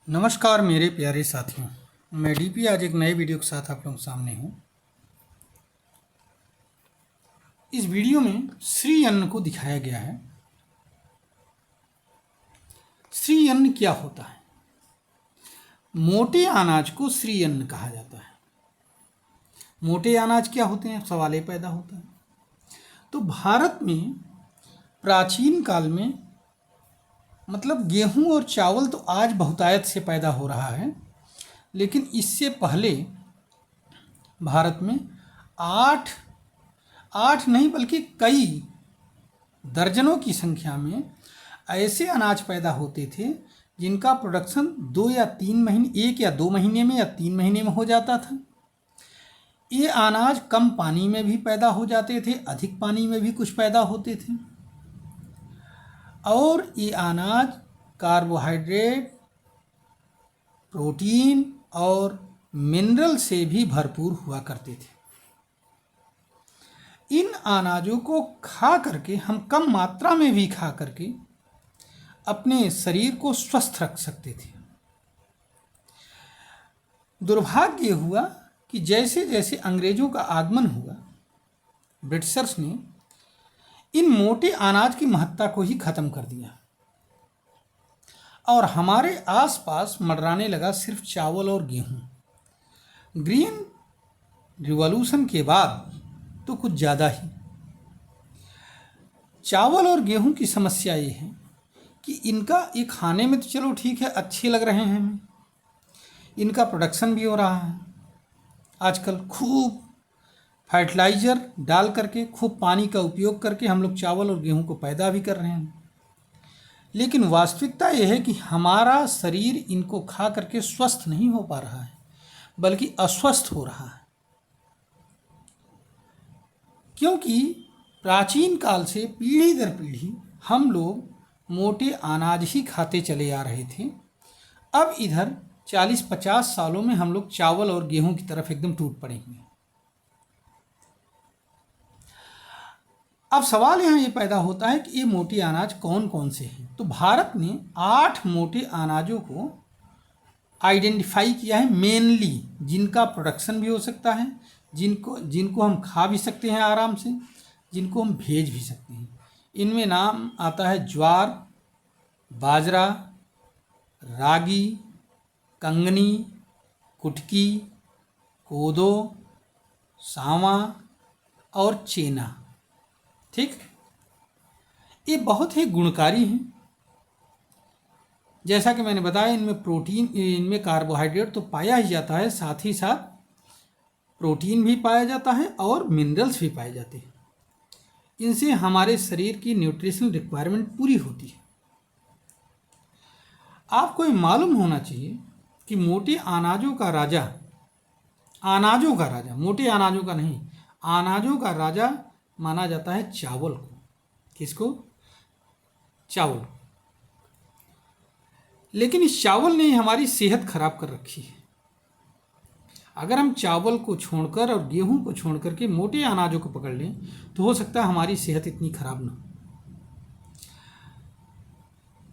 नमस्कार मेरे प्यारे साथियों, मैं डीपी आज एक नए वीडियो के साथ आप लोगों के सामने हूँ। इस वीडियो में श्री अन्न को दिखाया गया है। श्री अन्न क्या होता है? मोटे अनाज को श्री अन्न कहा जाता है। मोटे अनाज क्या होते हैं, सवाल ये पैदा होता है। तो भारत में प्राचीन काल में मतलब गेहूं और चावल तो आज बहुतायत से पैदा हो रहा है, लेकिन इससे पहले भारत में आठ नहीं बल्कि कई दर्जनों की संख्या में ऐसे अनाज पैदा होते थे जिनका प्रोडक्शन 2 या 3 महीने, 1 या 2 महीने में या 3 महीने में हो जाता था। ये अनाज कम पानी में भी पैदा हो जाते थे, अधिक पानी में भी कुछ पैदा होते थे, और ये अनाज कार्बोहाइड्रेट, प्रोटीन और मिनरल से भी भरपूर हुआ करते थे। इन अनाजों को खा करके हम कम मात्रा में भी खा करके अपने शरीर को स्वस्थ रख सकते थे। दुर्भाग्य हुआ कि जैसे जैसे अंग्रेजों का आगमन हुआ, ब्रिटिशर्स ने इन मोटे अनाज की महत्ता को ही खत्म कर दिया और हमारे आसपास मंडराने लगा सिर्फ चावल और गेहूं। ग्रीन रिवॉल्यूशन के बाद तो कुछ ज़्यादा ही चावल और गेहूं की समस्या ये है कि इनका ये खाने में तो चलो ठीक है, अच्छे लग रहे हैं हमें, इनका प्रोडक्शन भी हो रहा है। आजकल खूब फर्टिलाइज़र डाल करके, खूब पानी का उपयोग करके हम लोग चावल और गेहूं को पैदा भी कर रहे हैं, लेकिन वास्तविकता यह है कि हमारा शरीर इनको खा करके स्वस्थ नहीं हो पा रहा है, बल्कि अस्वस्थ हो रहा है। क्योंकि प्राचीन काल से पीढ़ी दर पीढ़ी हम लोग मोटे अनाज ही खाते चले आ रहे थे। अब इधर 40-50 सालों में हम लोग चावल और गेहूं की तरफ एकदम टूट पड़े हैं। अब सवाल यहाँ ये पैदा होता है कि ये मोटे अनाज कौन कौन से हैं। तो भारत ने 8 मोटे अनाजों को आइडेंटिफाई किया है, मेनली जिनका प्रोडक्शन भी हो सकता है, जिनको हम खा भी सकते हैं आराम से, जिनको हम भेज भी सकते हैं। इनमें नाम आता है ज्वार, बाजरा, रागी, कंगनी, कुटकी, कोदो, सावा और चेना। ठीक, ये बहुत ही गुणकारी हैं। जैसा कि मैंने बताया, इनमें प्रोटीन, इनमें कार्बोहाइड्रेट तो पाया ही जाता है, साथ ही साथ प्रोटीन भी पाया जाता है और मिनरल्स भी पाए जाते हैं। इनसे हमारे शरीर की न्यूट्रिशनल रिक्वायरमेंट पूरी होती है। आपको ये मालूम होना चाहिए कि मोटे अनाजों का राजा, मोटे अनाजों का नहीं, अनाजों का राजा माना जाता है चावल को। किसको? चावल। लेकिन इस चावल ने हमारी सेहत खराब कर रखी है। अगर हम चावल को छोड़कर और गेहूं को छोड़ करके मोटे अनाजों को पकड़ लें तो हो सकता है हमारी सेहत इतनी खराब ना हो।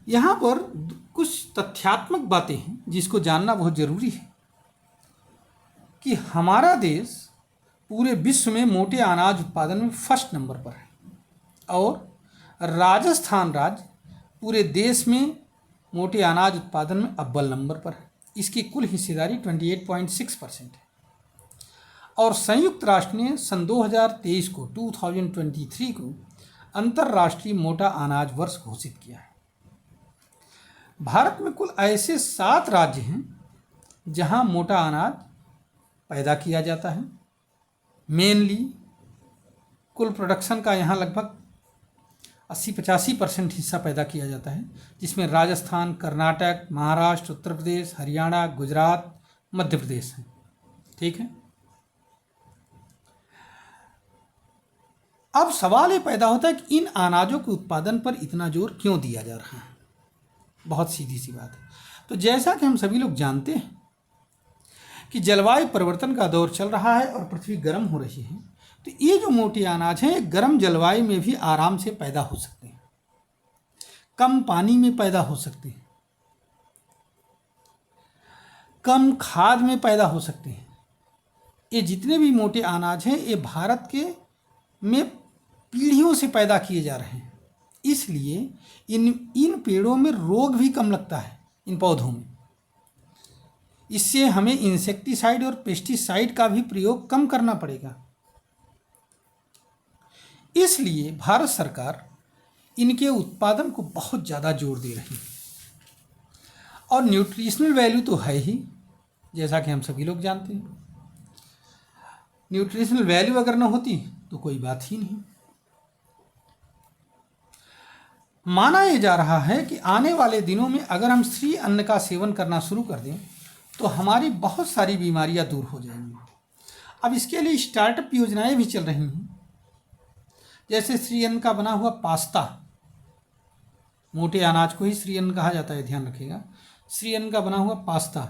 यहाँ पर कुछ तथ्यात्मक बातें हैं जिसको जानना बहुत ज़रूरी है कि हमारा देश पूरे विश्व में मोटे अनाज उत्पादन में फर्स्ट नंबर पर है और राजस्थान राज्य पूरे देश में मोटे अनाज उत्पादन में अव्वल नंबर पर है। इसकी कुल हिस्सेदारी 28.6% है। और संयुक्त राष्ट्र ने सन 2023 को 2023 को अंतर्राष्ट्रीय मोटा अनाज वर्ष घोषित किया है। भारत में कुल ऐसे 7 राज्य हैं जहां मोटा अनाज पैदा किया जाता है। मेनली कुल प्रोडक्शन का यहाँ लगभग 80-85% हिस्सा पैदा किया जाता है, जिसमें राजस्थान, कर्नाटक, महाराष्ट्र, उत्तर प्रदेश, हरियाणा, गुजरात, मध्य प्रदेश हैं। ठीक है। अब सवाल ये पैदा होता है कि इन अनाजों के उत्पादन पर इतना जोर क्यों दिया जा रहा है। बहुत सीधी सी बात है। तो जैसा कि हम सभी लोग जानते हैं कि जलवायु परिवर्तन का दौर चल रहा है और पृथ्वी गर्म हो रही है, तो ये जो मोटे अनाज हैं गर्म जलवायु में भी आराम से पैदा हो सकते हैं, कम पानी में पैदा हो सकते हैं। कम खाद में पैदा हो सकते हैं। ये जितने भी मोटे अनाज हैं ये भारत के में पीढ़ियों से पैदा किए जा रहे हैं, इसलिए इन पेड़ों में रोग भी कम लगता है, इन पौधों में। इससे हमें इंसेक्टिसाइड और पेस्टिसाइड का भी प्रयोग कम करना पड़ेगा। इसलिए भारत सरकार इनके उत्पादन को बहुत ज़्यादा जोर दे रही है। और न्यूट्रिशनल वैल्यू तो है ही, जैसा कि हम सभी लोग जानते हैं। न्यूट्रिशनल वैल्यू अगर ना होती तो कोई बात ही नहीं। माना यह जा रहा है कि आने वाले दिनों में अगर हम श्री अन्न का सेवन करना शुरू कर दें तो हमारी बहुत सारी बीमारियां दूर हो जाएंगी। अब इसके लिए स्टार्टअप योजनाएं भी चल रही हैं, जैसे श्री अन्न का बना हुआ पास्ता। मोटे अनाज को ही श्री अन्न कहा जाता है, ध्यान रखिएगा। श्री अन्न का बना हुआ पास्ता,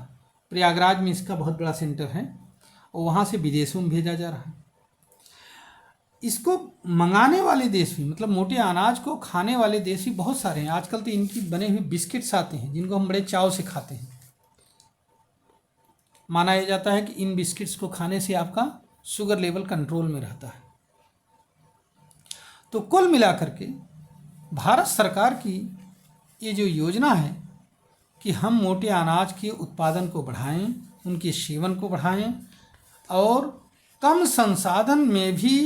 प्रयागराज में इसका बहुत बड़ा सेंटर है और वहाँ से विदेशों में भेजा जा रहा है। इसको मंगाने वाले देश भी, मतलब मोटे अनाज को खाने वाले देश भी बहुत सारे हैं। आजकल तो इनकी बने हुए बिस्किट्स आते हैं जिनको हम बड़े चाव से खाते हैं। माना यह जाता है कि इन बिस्किट्स को खाने से आपका शुगर लेवल कंट्रोल में रहता है। तो कुल मिलाकर के भारत सरकार की ये जो योजना है कि हम मोटे अनाज के उत्पादन को बढ़ाएं, उनके सेवन को बढ़ाएं और कम संसाधन में भी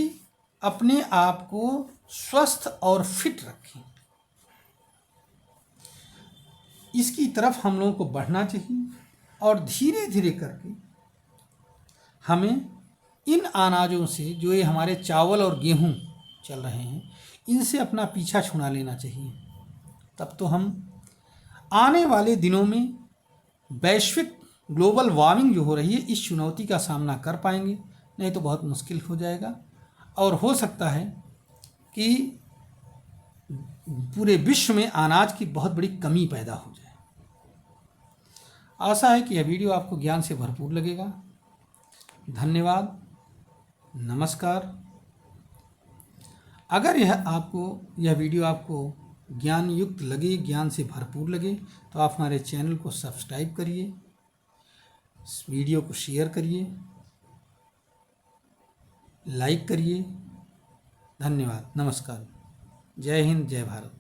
अपने आप को स्वस्थ और फिट रखें, इसकी तरफ हम लोगों को बढ़ना चाहिए। और धीरे धीरे करके हमें इन अनाजों से, जो ये हमारे चावल और गेहूं चल रहे हैं, इनसे अपना पीछा छुड़ा लेना चाहिए। तब तो हम आने वाले दिनों में वैश्विक ग्लोबल वार्मिंग जो हो रही है, इस चुनौती का सामना कर पाएंगे। नहीं तो बहुत मुश्किल हो जाएगा और हो सकता है कि पूरे विश्व में अनाज की बहुत बड़ी कमी पैदा हो जाए। आशा है कि यह वीडियो आपको ज्ञान से भरपूर लगेगा। धन्यवाद, नमस्कार। अगर यह वीडियो आपको ज्ञान युक्त लगे, ज्ञान से भरपूर लगे, तो आप हमारे चैनल को सब्सक्राइब करिए, इस वीडियो को शेयर करिए, लाइक करिए। धन्यवाद, नमस्कार, जय हिंद, जय भारत।